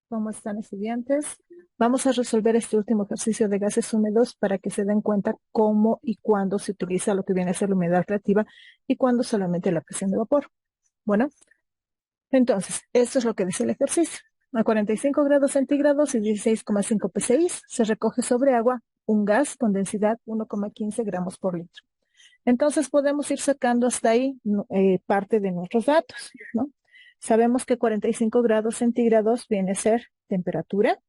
¿Cómo están, estudiantes? Vamos a resolver este último ejercicio de gases húmedos para que se den cuenta cómo y cuándo se utiliza lo que viene a ser la humedad relativa y cuándo solamente la presión de vapor. Bueno, entonces, esto es lo que dice el ejercicio. A 45 grados centígrados y 16,5 psi se recoge sobre agua un gas con densidad 1,15 gramos por litro. Entonces podemos ir sacando hasta ahí parte de nuestros datos, ¿no? Sabemos que 45 grados centígrados viene a ser temperatura.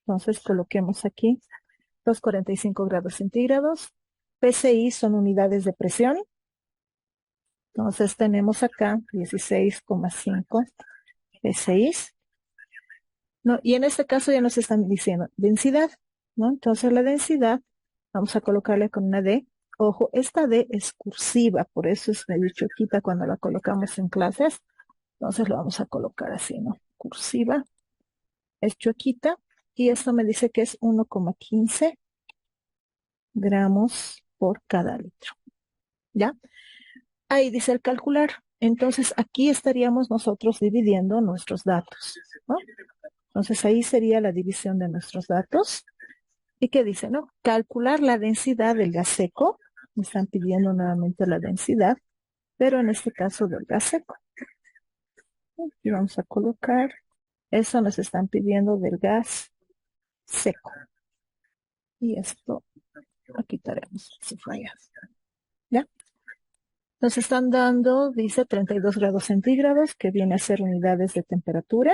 Entonces coloquemos aquí los 45 grados centígrados. PSI son unidades de presión. Entonces tenemos acá 16,5 PSI. ¿No? Y en este caso ya nos están diciendo densidad, ¿no? Entonces la densidad, vamos a colocarle con una D. Ojo, esta D es cursiva, por eso es medio choquita cuando la colocamos en clases. Entonces lo vamos a colocar así, ¿no? Cursiva, es choquita, y esto me dice que es 1,15 gramos por cada litro, ¿ya? Ahí dice el calcular. Entonces aquí estaríamos nosotros dividiendo nuestros datos, ¿no? Entonces ahí sería la división de nuestros datos. ¿Y qué dice, no? Calcular la densidad del gas seco. Me están pidiendo nuevamente la densidad, pero en este caso del gas seco. Y vamos a colocar, eso nos están pidiendo del gas seco. Y esto lo quitaremos, subrayas. ¿Ya? Nos están dando, dice, 32 grados centígrados, que viene a ser unidades de temperatura.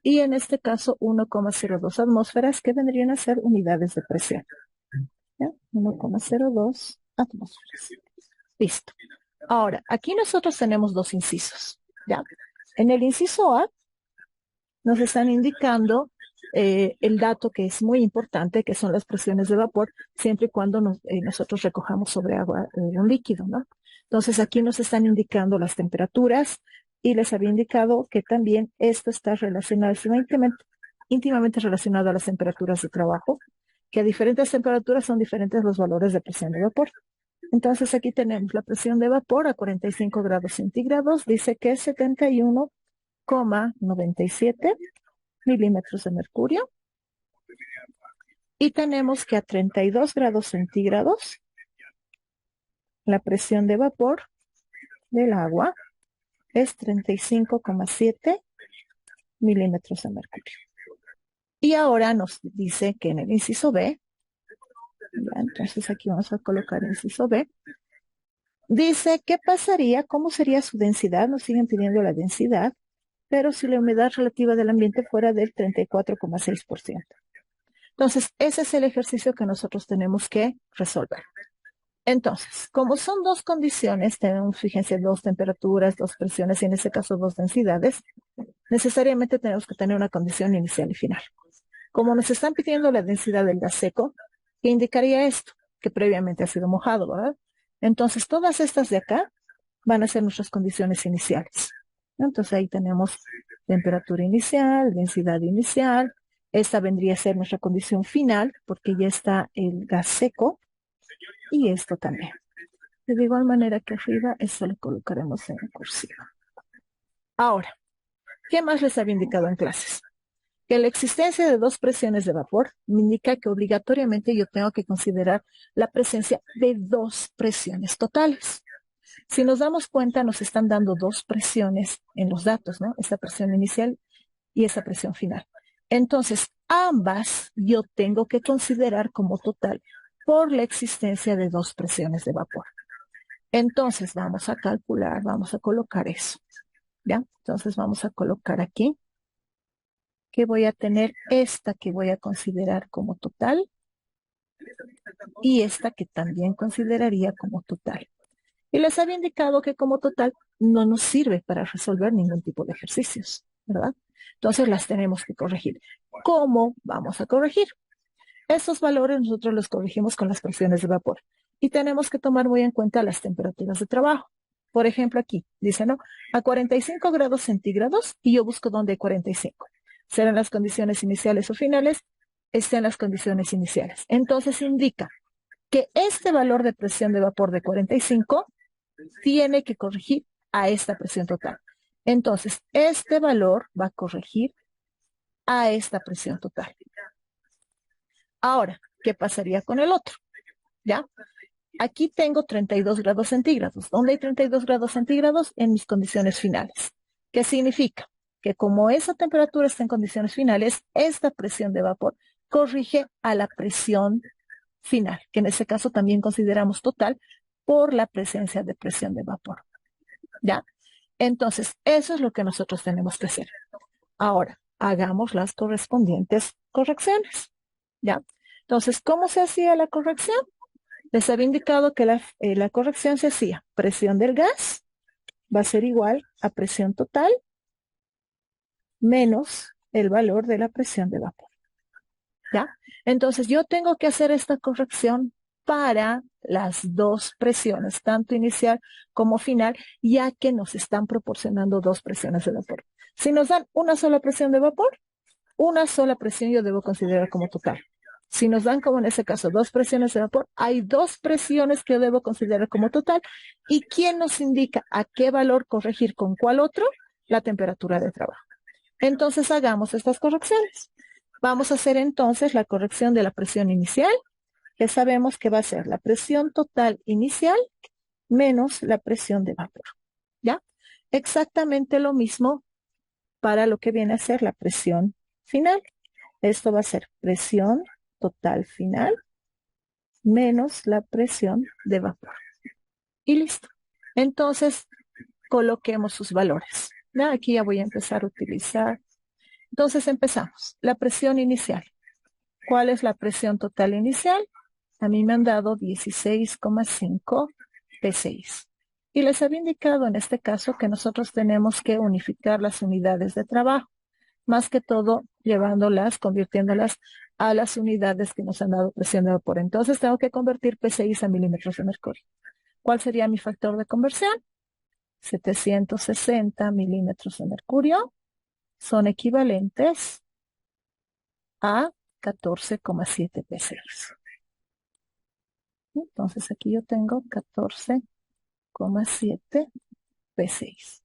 Y en este caso 1,02 atmósferas, que vendrían a ser unidades de presión. ¿Ya? 1,02 atmósferas. Listo. Ahora, aquí nosotros tenemos dos incisos, ¿ya? En el inciso A nos están indicando el dato que es muy importante, que son las presiones de vapor, siempre y cuando nosotros recojamos sobre agua un líquido, ¿no? Entonces aquí nos están indicando las temperaturas y les había indicado que también esto está relacionado, íntimamente relacionado a las temperaturas de trabajo, que a diferentes temperaturas son diferentes los valores de presión de vapor. Entonces aquí tenemos la presión de vapor a 45 grados centígrados, dice que es 71,97 milímetros de mercurio. Y tenemos que a 32 grados centígrados, la presión de vapor del agua es 35,7 milímetros de mercurio. Y ahora nos dice que en el inciso B, ya, entonces aquí vamos a colocar el inciso B, dice qué pasaría, cómo sería su densidad, nos siguen pidiendo la densidad, pero si la humedad relativa del ambiente fuera del 34,6%. Entonces, ese es el ejercicio que nosotros tenemos que resolver. Entonces, como son dos condiciones, tenemos, fíjense, dos temperaturas, dos presiones y en este caso dos densidades, necesariamente tenemos que tener una condición inicial y final. Como nos están pidiendo la densidad del gas seco, ¿qué indicaría esto? Que previamente ha sido mojado, ¿verdad? Entonces, todas estas de acá van a ser nuestras condiciones iniciales. Entonces, ahí tenemos temperatura inicial, densidad inicial. Esta vendría a ser nuestra condición final, porque ya está el gas seco. Y esto también. De igual manera que arriba, esto lo colocaremos en cursiva. Ahora, ¿qué más les había indicado en clases? Que la existencia de dos presiones de vapor me indica que obligatoriamente yo tengo que considerar la presencia de dos presiones totales. Si nos damos cuenta, nos están dando dos presiones en los datos, ¿no? Esta presión inicial y esa presión final. Entonces, ambas yo tengo que considerar como total por la existencia de dos presiones de vapor. Entonces, vamos a calcular, vamos a colocar eso, ¿ya? Entonces, vamos a colocar aquí que voy a tener esta que voy a considerar como total y esta que también consideraría como total. Y les había indicado que como total no nos sirve para resolver ningún tipo de ejercicios, ¿verdad? Entonces las tenemos que corregir. ¿Cómo vamos a corregir? Estos valores nosotros los corregimos con las presiones de vapor y tenemos que tomar muy en cuenta las temperaturas de trabajo. Por ejemplo, aquí dice, ¿no? A 45 grados centígrados y yo busco dónde hay 45. ¿Serán las condiciones iniciales o finales? Estén las condiciones iniciales. Entonces indica que este valor de presión de vapor de 45 tiene que corregir a esta presión total. Entonces, este valor va a corregir a esta presión total. Ahora, ¿qué pasaría con el otro? ¿Ya? Aquí tengo 32 grados centígrados. ¿Dónde hay 32 grados centígrados? En mis condiciones finales. ¿Qué significa? Que como esa temperatura está en condiciones finales, esta presión de vapor corrige a la presión final, que en ese caso también consideramos total por la presencia de presión de vapor. ¿Ya? Entonces, eso es lo que nosotros tenemos que hacer. Ahora, hagamos las correspondientes correcciones. ¿Ya? Entonces, ¿cómo se hacía la corrección? Les había indicado que la corrección se hacía. Presión del gas va a ser igual a presión total menos el valor de la presión de vapor. ¿Ya? Entonces yo tengo que hacer esta corrección para las dos presiones, tanto inicial como final, ya que nos están proporcionando dos presiones de vapor. Si nos dan una sola presión de vapor, una sola presión yo debo considerar como total. Si nos dan, como en ese caso, dos presiones de vapor, hay dos presiones que yo debo considerar como total. ¿Y quién nos indica a qué valor corregir con cuál otro? La temperatura de trabajo. Entonces hagamos estas correcciones. Vamos a hacer entonces la corrección de la presión inicial, que sabemos que va a ser la presión total inicial menos la presión de vapor. ¿Ya? Exactamente lo mismo para lo que viene a ser la presión final. Esto va a ser presión total final menos la presión de vapor. Y listo. Entonces, coloquemos sus valores. ¿Ya? Aquí ya voy a empezar a utilizar. Entonces empezamos. La presión inicial. ¿Cuál es la presión total inicial? A mí me han dado 16,5 P6. Y les había indicado en este caso que nosotros tenemos que unificar las unidades de trabajo, más que todo llevándolas, convirtiéndolas a las unidades que nos han dado presión de vapor. Entonces tengo que convertir P6 a milímetros de mercurio. ¿Cuál sería mi factor de conversión? 760 milímetros de mercurio son equivalentes a 14,7 P6. Entonces aquí yo tengo 14,7 P6.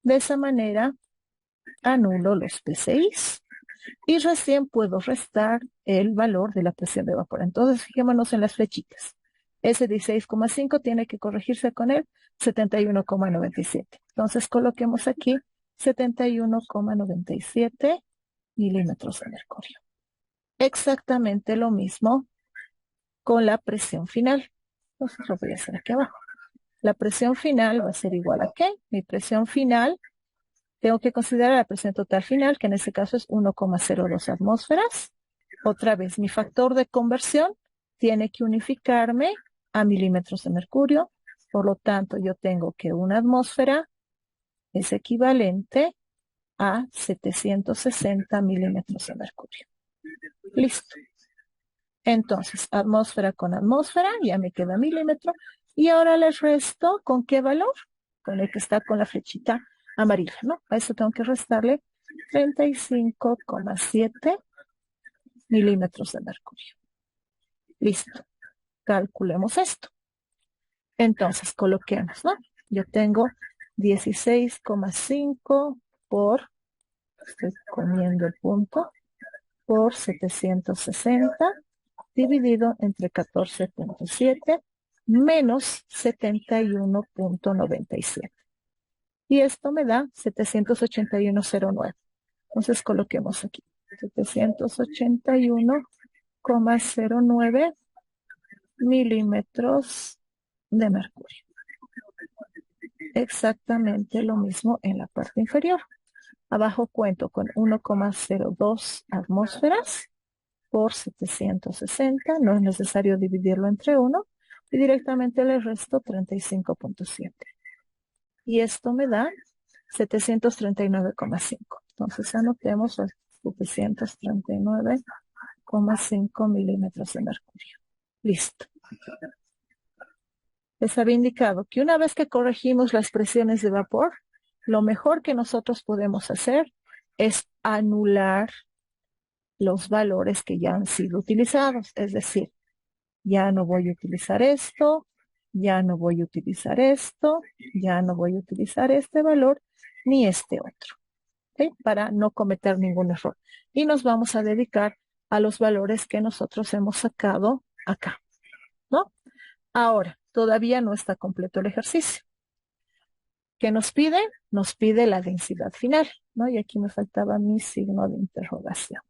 De esa manera anulo los P6 y recién puedo restar el valor de la presión de vapor. Entonces fijémonos en las flechitas. Ese 16,5 tiene que corregirse con el 71,97. Entonces coloquemos aquí 71,97 milímetros de mercurio. Exactamente lo mismo con la presión final. Entonces lo voy a hacer aquí abajo. La presión final va a ser igual a ¿qué? Mi presión final, tengo que considerar la presión total final, que en este caso es 1,02 atmósferas. Otra vez, mi factor de conversión tiene que unificarme a milímetros de mercurio. Por lo tanto, yo tengo que una atmósfera es equivalente a 760 milímetros de mercurio. Listo. Entonces, atmósfera con atmósfera, ya me queda milímetro. Y ahora les resto, ¿con qué valor? Con el que está con la flechita amarilla, ¿no? A eso tengo que restarle 35,7 milímetros de mercurio. Listo. Calculemos esto. Entonces, coloquemos, ¿no? Yo tengo 16,5 por, estoy comiendo el punto, por 760 dividido entre 14,7 menos 71,97. Y esto me da 781,09. Entonces coloquemos aquí 781,09 milímetros de mercurio. Exactamente lo mismo en la parte inferior. Abajo cuento con 1,02 atmósferas por 760, no es necesario dividirlo entre 1, y directamente le resto 35,7. Y esto me da 739,5. Entonces anotemos los 739,5 milímetros de mercurio. Listo. Les había indicado que una vez que corregimos las presiones de vapor, lo mejor que nosotros podemos hacer es anular los valores que ya han sido utilizados. Es decir, ya no voy a utilizar esto, ya no voy a utilizar esto, ya no voy a utilizar este valor, ni este otro, ¿ok? Para no cometer ningún error. Y nos vamos a dedicar a los valores que nosotros hemos sacado acá, ¿no? Ahora, todavía no está completo el ejercicio. ¿Qué nos pide? Nos pide la densidad final, ¿no? Y aquí me faltaba mi signo de interrogación.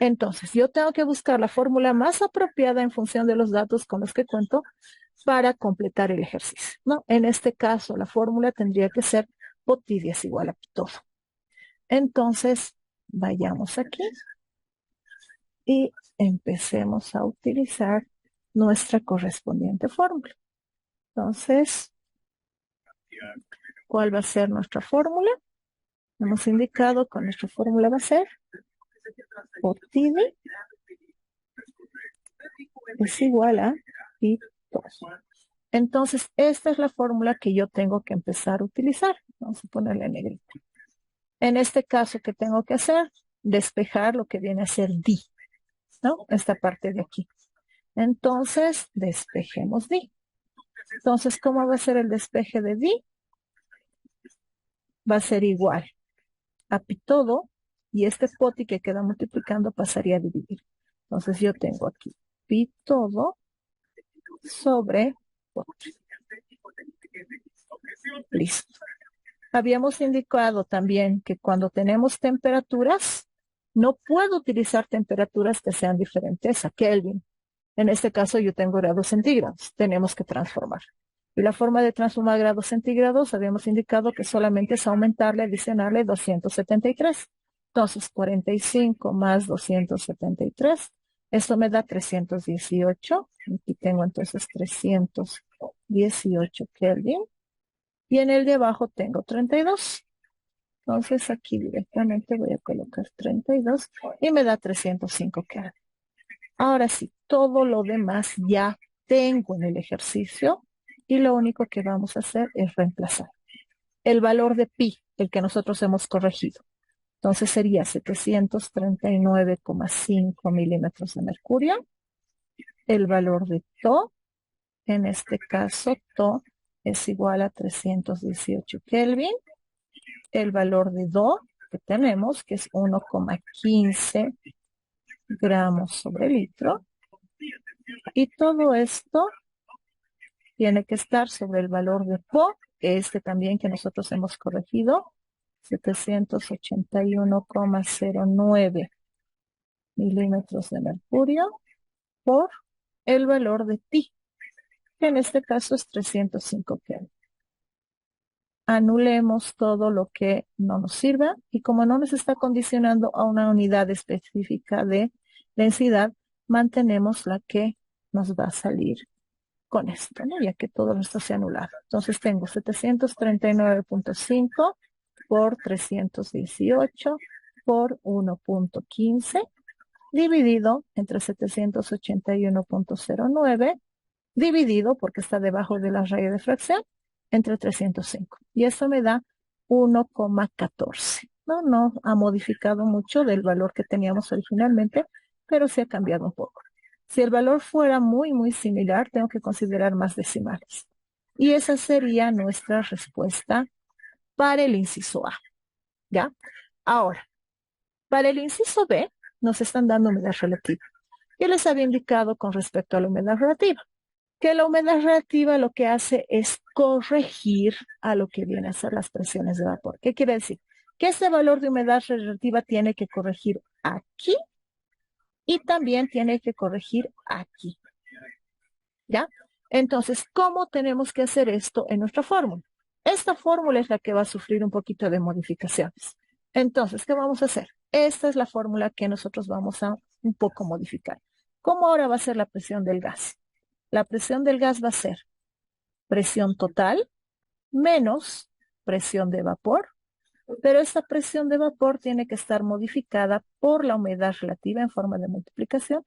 Entonces, yo tengo que buscar la fórmula más apropiada en función de los datos con los que cuento para completar el ejercicio, ¿no? En este caso, la fórmula tendría que ser P(10) es igual a todo. Entonces, vayamos aquí y empecemos a utilizar nuestra correspondiente fórmula. Entonces, ¿cuál va a ser nuestra fórmula? Hemos indicado que nuestra fórmula va a ser P(TD) es igual a P2. Entonces, esta es la fórmula que yo tengo que empezar a utilizar. Vamos a ponerle en negrito. En este caso, ¿qué tengo que hacer? Despejar lo que viene a ser D, ¿no? Esta parte de aquí. Entonces, despejemos D. Entonces, ¿cómo va a ser el despeje de D? Va a ser igual a pi todo, y este poti que queda multiplicando pasaría a dividir. Entonces, yo tengo aquí pi todo sobre poti. Listo. Habíamos indicado también que cuando tenemos temperaturas, no puedo utilizar temperaturas que sean diferentes a Kelvin. En este caso yo tengo grados centígrados. Tenemos que transformar. Y la forma de transformar grados centígrados habíamos indicado que solamente es aumentarle, adicionarle 273. Entonces 45 más 273. Esto me da 318. Aquí tengo entonces 318 Kelvin. Y en el de abajo tengo 32. Entonces aquí directamente voy a colocar 32 y me da 305 Kelvin. Ahora sí, todo lo demás ya tengo en el ejercicio y lo único que vamos a hacer es reemplazar el valor de pi, el que nosotros hemos corregido. Entonces sería 739,5 milímetros de mercurio. El valor de to, en este caso, to es igual a 318 Kelvin. El valor de do que tenemos, que es 1,15 gramos sobre litro. Y todo esto tiene que estar sobre el valor de Po, este también que nosotros hemos corregido, 781,09 milímetros de mercurio por el valor de Ti, que en este caso es 305 Kelvin. Anulemos todo lo que no nos sirva y como no nos está condicionando a una unidad específica de densidad, mantenemos la que nos va a salir con esto, ¿no? Ya que todo esto se ha anulado. Entonces tengo 739,5 por 318 por 1,15 dividido entre 781,09 dividido, porque está debajo de la raya de fracción, entre 305. Y eso me da 1,14. No ha modificado mucho del valor que teníamos originalmente, pero sí ha cambiado un poco. Si el valor fuera muy, muy similar, tengo que considerar más decimales. Y esa sería nuestra respuesta para el inciso A. ¿Ya? Ahora, para el inciso B, nos están dando humedad relativa. Yo les había indicado con respecto a la humedad relativa, que la humedad relativa lo que hace es corregir a lo que viene a ser las presiones de vapor. ¿Qué quiere decir? Que ese valor de humedad relativa tiene que corregir aquí y también tiene que corregir aquí. ¿Ya? Entonces, ¿cómo tenemos que hacer esto en nuestra fórmula? Esta fórmula es la que va a sufrir un poquito de modificaciones. Entonces, ¿qué vamos a hacer? Esta es la fórmula que nosotros vamos a un poco modificar. ¿Cómo ahora va a ser la presión del gas? La presión del gas va a ser presión total menos presión de vapor, pero esta presión de vapor tiene que estar modificada por la humedad relativa en forma de multiplicación.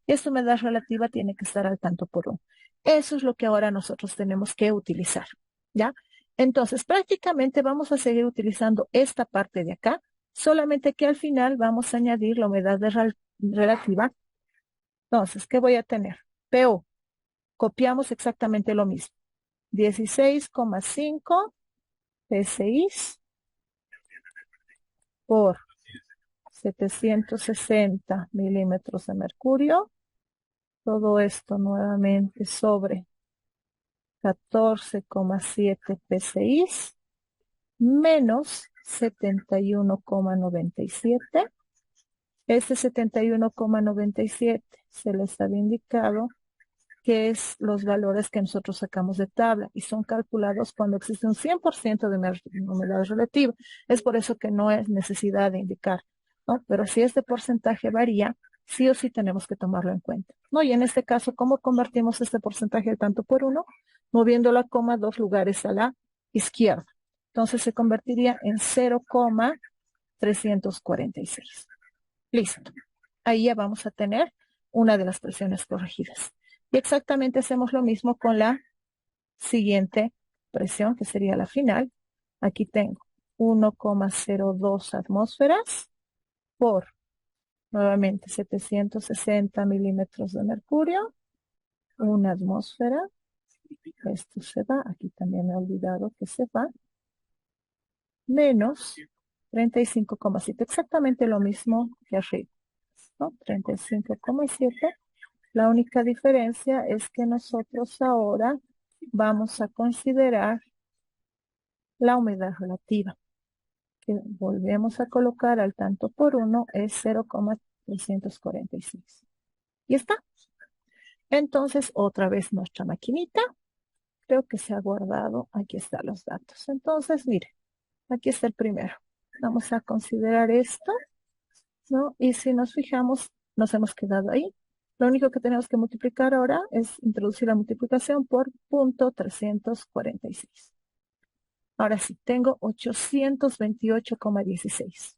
Y esta humedad relativa tiene que estar al tanto por 1. Eso es lo que ahora nosotros tenemos que utilizar, ¿ya? Entonces, prácticamente vamos a seguir utilizando esta parte de acá, solamente que al final vamos a añadir la humedad relativa. Entonces, ¿qué voy a tener? PO Copiamos exactamente lo mismo. 16,5 PSI por 760 milímetros de mercurio. Todo esto nuevamente sobre 14,7 PSI menos 71,97. Este 71,97 se les había indicado que es los valores que nosotros sacamos de tabla y son calculados cuando existe un 100% de humedad relativa. Es por eso que no es necesidad de indicar, ¿no? Pero si este porcentaje varía, sí o sí tenemos que tomarlo en cuenta, ¿no? Y en este caso, ¿cómo convertimos este porcentaje de tanto por uno? Moviendo la coma 2 lugares a la izquierda. Entonces se convertiría en 0,346. Listo. Ahí ya vamos a tener una de las presiones corregidas. Y exactamente hacemos lo mismo con la siguiente presión, que sería la final. Aquí tengo 1,02 atmósferas por, nuevamente, 760 milímetros de mercurio. Una atmósfera. Esto se va. Aquí también he olvidado que se va. Menos 35,7. Exactamente lo mismo que arriba, ¿no? 35,7. La única diferencia es que nosotros ahora vamos a considerar la humedad relativa, que volvemos a colocar al tanto por uno es 0,346. Y está. Entonces, otra vez nuestra maquinita. Creo que se ha guardado. Aquí están los datos. Entonces, mire, aquí está el primero. Vamos a considerar esto, ¿no? Y si nos fijamos, nos hemos quedado ahí. Lo único que tenemos que multiplicar ahora es introducir la multiplicación por 0,346. Ahora sí, tengo 828,16.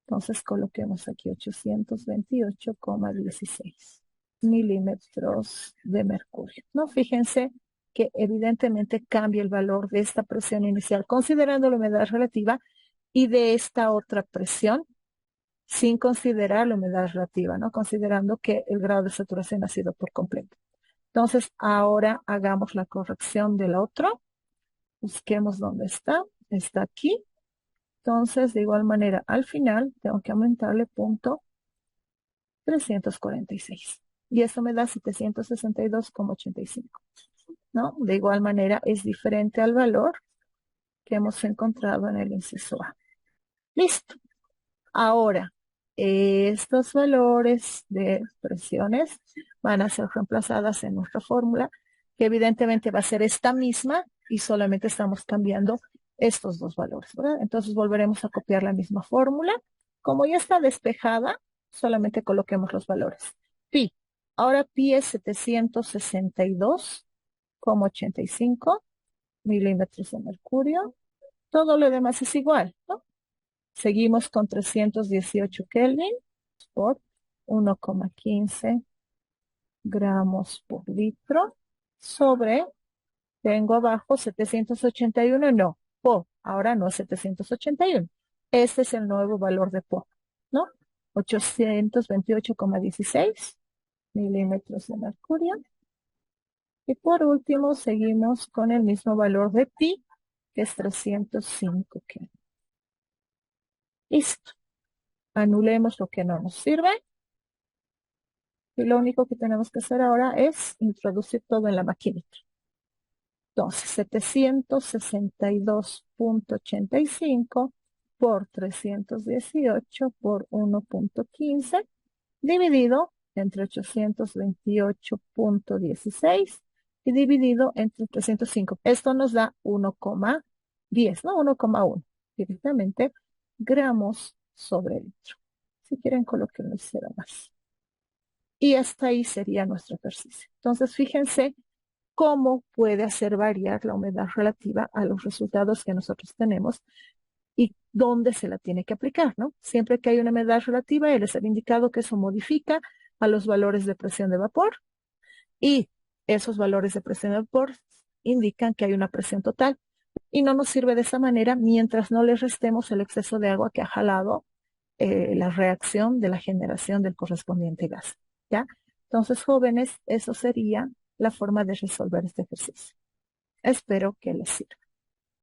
Entonces coloquemos aquí 828,16 milímetros de mercurio. No, fíjense que evidentemente cambia el valor de esta presión inicial, considerando la humedad relativa, y de esta otra presión, sin considerar la humedad relativa, ¿no? Considerando que el grado de saturación ha sido por completo. Entonces, ahora hagamos la corrección del otro. Busquemos dónde está. Está aquí. Entonces, de igual manera, al final tengo que aumentarle 0,346. Y eso me da 762,85. ¿No? De igual manera, es diferente al valor que hemos encontrado en el inciso A. Listo. Ahora, estos valores de presiones van a ser reemplazadas en nuestra fórmula, que evidentemente va a ser esta misma y solamente estamos cambiando estos dos valores, ¿verdad? Entonces volveremos a copiar la misma fórmula. Como ya está despejada, solamente coloquemos los valores. Pi. Ahora pi es 762,85 milímetros de mercurio. Todo lo demás es igual, ¿no? Seguimos con 318 Kelvin por 1,15 gramos por litro sobre, tengo abajo 781, no, Po, ahora no 781. Este es el nuevo valor de Po, ¿no? 828,16 milímetros de mercurio. Y por último, seguimos con el mismo valor de Pi, que es 305 Kelvin. Listo. Anulemos lo que no nos sirve. Y lo único que tenemos que hacer ahora es introducir todo en la maquinita. Entonces, 762,85 por 318 por 1,15 dividido entre 828,16 y dividido entre 305. Esto nos da 1,10, ¿no? 1,1 directamente gramos sobre litro. Si quieren, coloquen el 0 más. Y hasta ahí sería nuestro ejercicio. Entonces, fíjense cómo puede hacer variar la humedad relativa a los resultados que nosotros tenemos y dónde se la tiene que aplicar, ¿no? Siempre que hay una humedad relativa, les he indicado que eso modifica a los valores de presión de vapor y esos valores de presión de vapor indican que hay una presión total y no nos sirve de esa manera mientras no le restemos el exceso de agua que ha jalado la reacción de la generación del correspondiente gas, ¿ya? Entonces, jóvenes, eso sería la forma de resolver este ejercicio. Espero que les sirva.